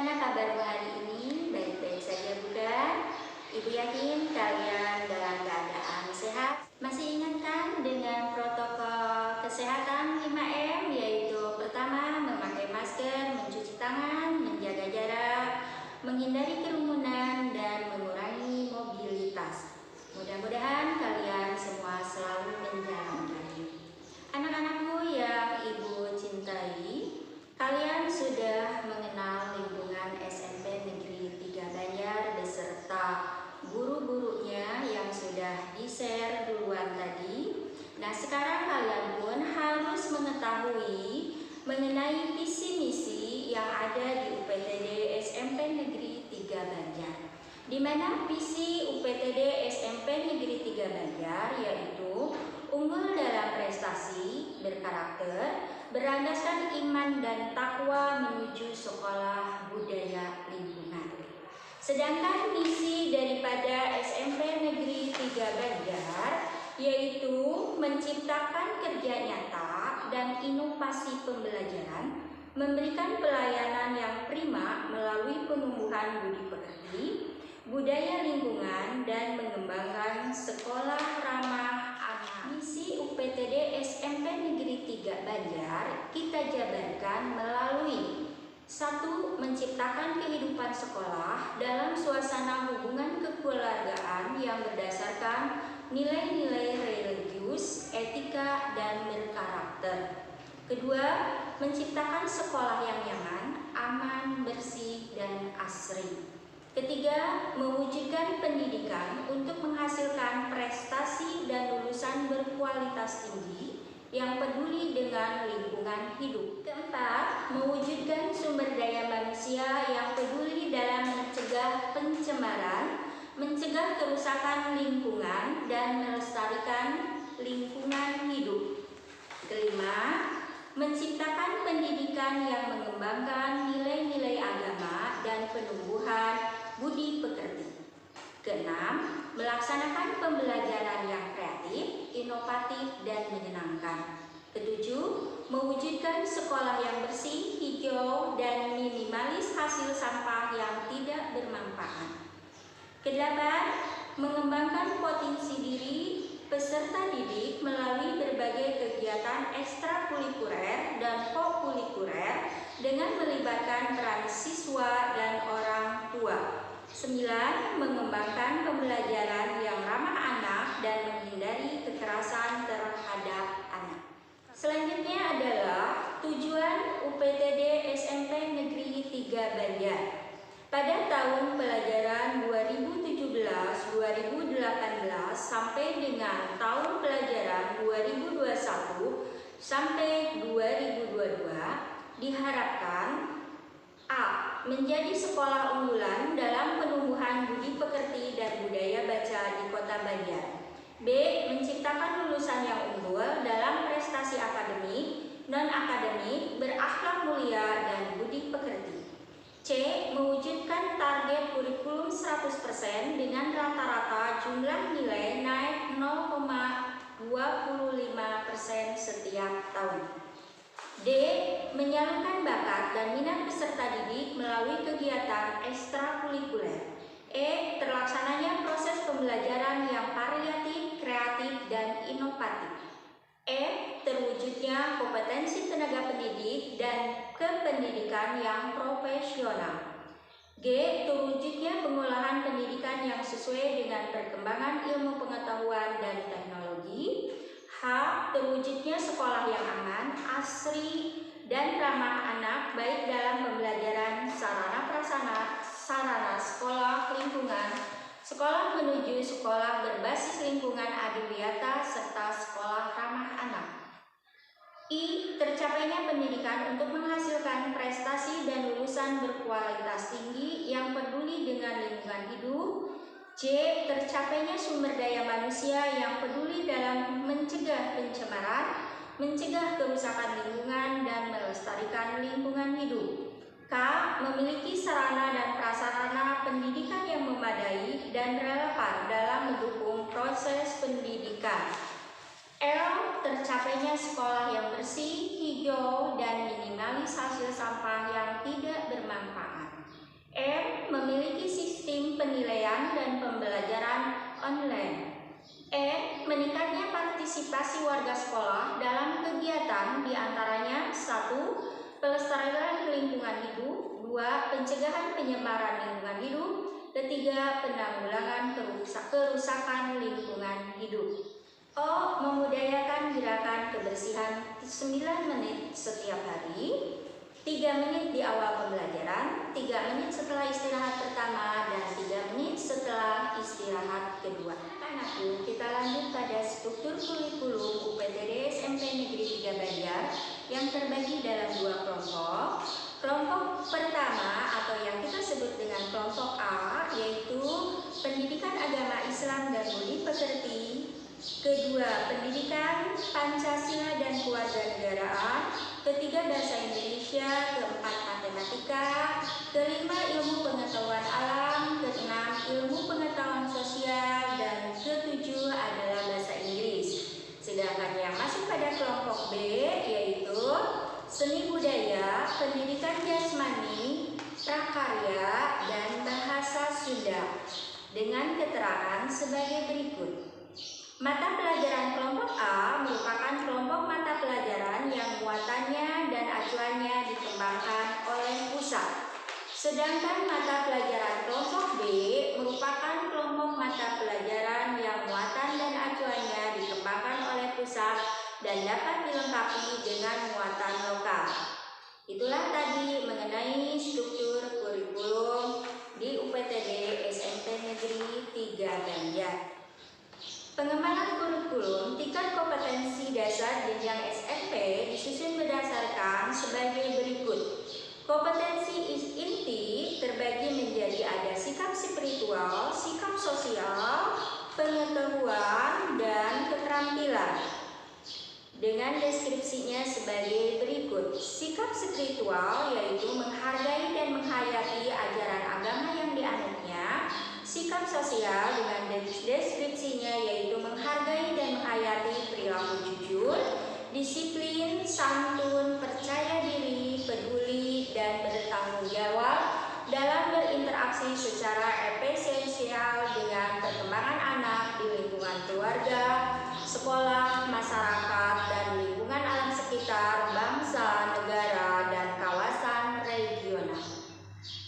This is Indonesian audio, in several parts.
Bagaimana kabarmu hari ini? Baik-baik saja bukan? Ibu yakin kalian dalam keadaan sehat. Masih ingatkan dengan protokol kesehatan 5M, yaitu pertama, memakai masker, mencuci tangan, menjaga jarak, menghindari kerumunan, dan mengurangi mobilitas. Mudah-mudahan kalian semua selalu menjalankannya. Anak-anakku yang ibu cintai, kalian sudah mengenal lingkungan SMP Negeri 3 Banjar beserta guru-gurunya yang sudah di-share duluan tadi. Nah, sekarang kalian pun harus mengetahui mengenai visi misi yang ada di UPTD SMP Negeri 3 Banjar. Di mana visi UPTD SMP Negeri 3 Banjar yaitu unggul dalam prestasi, berkarakter, berlandaskan iman dan takwa menuju sekolah budaya lingkungan. Sedangkan misi daripada SMP Negeri 3 Banjar yaitu menciptakan kerja nyata dan inovasi pembelajaran, memberikan pelayanan yang prima melalui penumbuhan budi pekerti, budaya lingkungan, dan mengembangkan sekolah ramah anak. Misi UPTD SMP Negeri 3 Banjar kita jabarkan melalui 1. Menciptakan kehidupan sekolah dalam suasana hubungan kekeluargaan yang berdasarkan nilai-nilai religius, etika, dan berkarakter. Kedua, menciptakan sekolah yang nyaman, aman, bersih, dan asri. Ketiga, mewujudkan pendidikan untuk menghasilkan prestasi dan lulusan berkualitas tinggi yang peduli dengan lingkungan hidup. Keempat, mewujudkan sumber daya manusia yang peduli dalam mencegah pencemaran, mencegah kerusakan lingkungan, dan melestarikan lingkungan hidup. Kelima, menciptakan pendidikan yang mengembangkan nilai-nilai agama dan penumbuhan budi pekerti. Keenam, melaksanakan pembelajaran yang kreatif, inovatif, dan menyenangkan. Ketujuh, mewujudkan sekolah yang bersih, hijau, dan minimalis hasil sampah yang tidak bermanfaat. Kedelapan, mengembangkan potensi diri peserta didik melalui berbagai kegiatan ekstrakurikuler dan kokurikuler dengan melibatkan peran siswa dan orang tua. 9. Mengembangkan pembelajaran yang ramah anak dan menghindari kekerasan terhadap anak. Selanjutnya adalah tujuan UPTD SMP Negeri 3 Banjar. Pada tahun pelajaran 2017-2018 sampai dengan tahun pelajaran 2021 sampai 2022 diharapkan A. Menjadi sekolah unggulan dalam penumbuhan budi pekerti dan budaya baca di Kota Banjar. B. Menciptakan lulusan yang unggul dalam prestasi akademik, non-akademik, berakhlak mulia, dan budi pekerti. C. Mewujudkan target kurikulum 100% dengan rata-rata jumlah nilai naik 0,25% setiap tahun. D. Menyalurkan bakat dan minat peserta didik melalui kegiatan ekstrakurikuler. E. Terlaksananya proses pembelajaran yang variatif, kreatif, dan inovatif. F. Terwujudnya kompetensi tenaga pendidik dan kependidikan yang profesional. G. Terwujudnya pengolahan pendidikan yang sesuai dengan perkembangan ilmu pengetahuan dan teknologi. H. Terwujudnya sekolah yang aman, asri, dan ramah anak baik dalam pembelajaran sarana prasarana, sarana sekolah lingkungan, sekolah menuju sekolah berbasis lingkungan adiwiyata, serta sekolah ramah anak. I. Tercapainya pendidikan untuk menghasilkan prestasi dan lulusan berkualitas tinggi yang peduli dengan lingkungan hidup. J. Tercapainya sumber daya manusia yang peduli dalam mencegah pencemaran, mencegah kerusakan lingkungan, dan melestarikan lingkungan hidup. K. Memiliki sarana dan prasarana pendidikan yang memadai dan relevan dalam mendukung proses pendidikan. L. Tercapainya sekolah yang bersih, hijau, dan minimalis hasil sampah yang tidak bermanfaat. memiliki sistem penilaian dan pembelajaran online. E. Meningkatnya partisipasi warga sekolah dalam kegiatan diantaranya 1. Pelestarian lingkungan hidup, 2. Pencegahan penyebaran lingkungan hidup, 3. Penanggulangan kerusakan lingkungan hidup. O. Memudayakan gerakan kebersihan 9 menit setiap hari, 3 menit di awal pembelajaran, 3 menit setelah istirahat pertama, dan 3 menit setelah istirahat kedua. Anakku, kita lanjut pada struktur kurikulum UPTD SMP Negeri 3 Banjar yang terbagi dalam 2 kelompok. Kelompok pertama atau yang kita sebut dengan kelompok A yaitu pendidikan agama Islam dan budi pekerti. Kedua, pendidikan Pancasila dan kewarganegaraan. Ketiga, bahasa Indonesia. Keempat, matematika. Kelima, ilmu pengetahuan alam. Keenam, ilmu pengetahuan sosial. Dan ketujuh adalah bahasa Inggris. Sedangkan yang masuk pada kelompok B yaitu seni budaya, pendidikan jasmani, prakarya, dan bahasa Sunda. Dengan keterangan sebagai berikut. Mata pelajaran kelompok A merupakan kelompok mata pelajaran yang muatannya dan acuannya dikembangkan oleh pusat. Sedangkan mata pelajaran kelompok B merupakan kelompok mata pelajaran yang muatan dan acuannya dikembangkan oleh pusat dan dapat dilengkapi dengan muatan lokal. Itulah tadi mengenai struktur kurikulum di UPTD SMP Negeri 3 Banjar. Pengembangan kurikulum tingkat kompetensi dasar jenjang SMP disusun berdasarkan sebagai berikut. Kompetensi inti terbagi menjadi ada sikap spiritual, sikap sosial, pengetahuan, dan keterampilan. Dengan deskripsinya sebagai berikut. Sikap spiritual yaitu menghargai dan menghayati ajaran agama yang dianutnya. Sikap sosial dengan deskripsinya yaitu menghargai dan menghayati perilaku jujur, disiplin, santun, percaya diri, peduli, dan bertanggung jawab dalam berinteraksi secara efisiensial dengan perkembangan anak di lingkungan keluarga, sekolah, masyarakat, dan lingkungan alam sekitar, bangsa, negara, dan kawasan regional.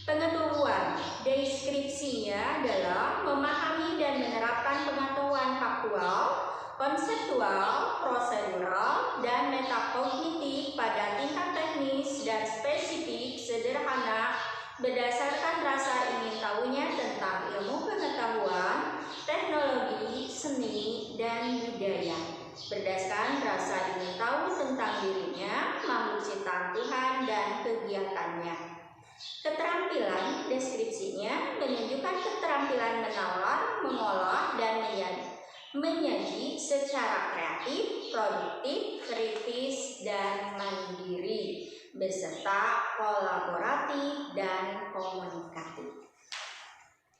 Pengetahuan, deskripsinya adalah memahami dan menerapkan pengetahuan faktual, konseptual, prosedural, dan metakognitif pada tingkat teknis dan spesifik sederhana berdasarkan rasa ingin tahunya tentang ilmu pengetahuan, teknologi, seni, dan budaya. Berdasarkan rasa ingin tahu tentang dirinya, makhluk ciptaan Tuhan, dan kegiatannya. Keterampilan, deskripsinya menunjukkan keterampilan menawar, mengolah, dan menyaji secara kreatif, produktif, kritis, dan mandiri, beserta kolaboratif dan komunikatif.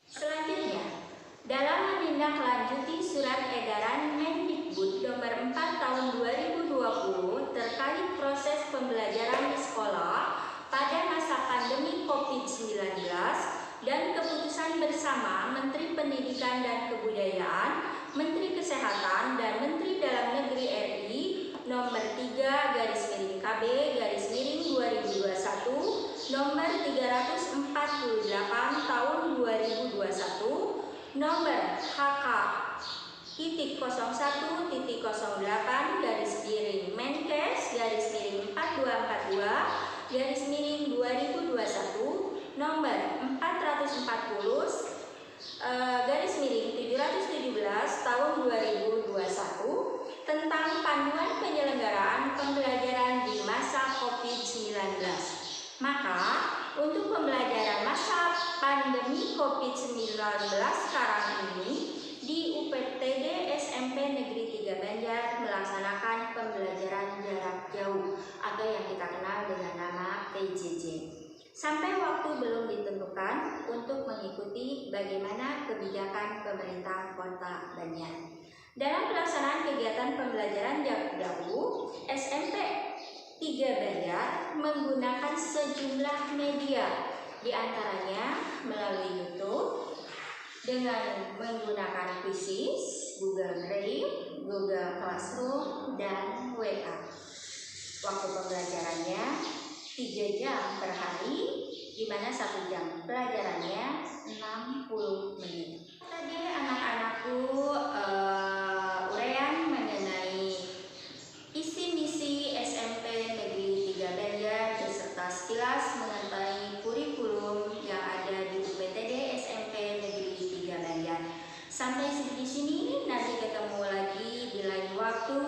Selanjutnya, dalam menindaklanjuti surat edaran Mendikbud nomor 4 tahun 2020 terkait proses pembelajaran di sekolah pada masa pandemi COVID-19 dan keputusan bersama Menteri Pendidikan dan Kebudayaan, Menteri Kesehatan, dan Menteri Dalam Negeri RI nomor 3/KB/2021, nomor 348 tahun 2021, nomor HK-01-09-Menkes/4242/2021, nomor 440/717 tahun 2021 tentang panduan penyelenggaraan pembelajaran di masa COVID-19. Maka, untuk pembelajaran masa pandemi COVID-19 sekarang ini, di UPTD SMP Negeri 3 Banjar melaksanakan pembelajaran jarak jauh atau yang kita kenal dengan nama PJJ. Sampai waktu belum ditentukan untuk mengikuti bagaimana kebijakan pemerintah Kota Banjar. Dalam pelaksanaan kegiatan pembelajaran jarak jauh, SMP 3 Banjar menggunakan sejumlah media Di antaranya melalui YouTube dengan menggunakan Quizizz, Google Drive, Google Classroom, dan WA. Waktu pembelajarannya 3 jam per hari, di mana 1 jam pelajarannya 60 menit. Tadi anak-anakku uraian mengenai isi misi SMP Negeri 3 Banjar beserta sekilas mengenai kurikulum yang ada di UPTD SMP Negeri 3 Banjar. Sampai di sini, nanti ketemu lagi di lain waktu.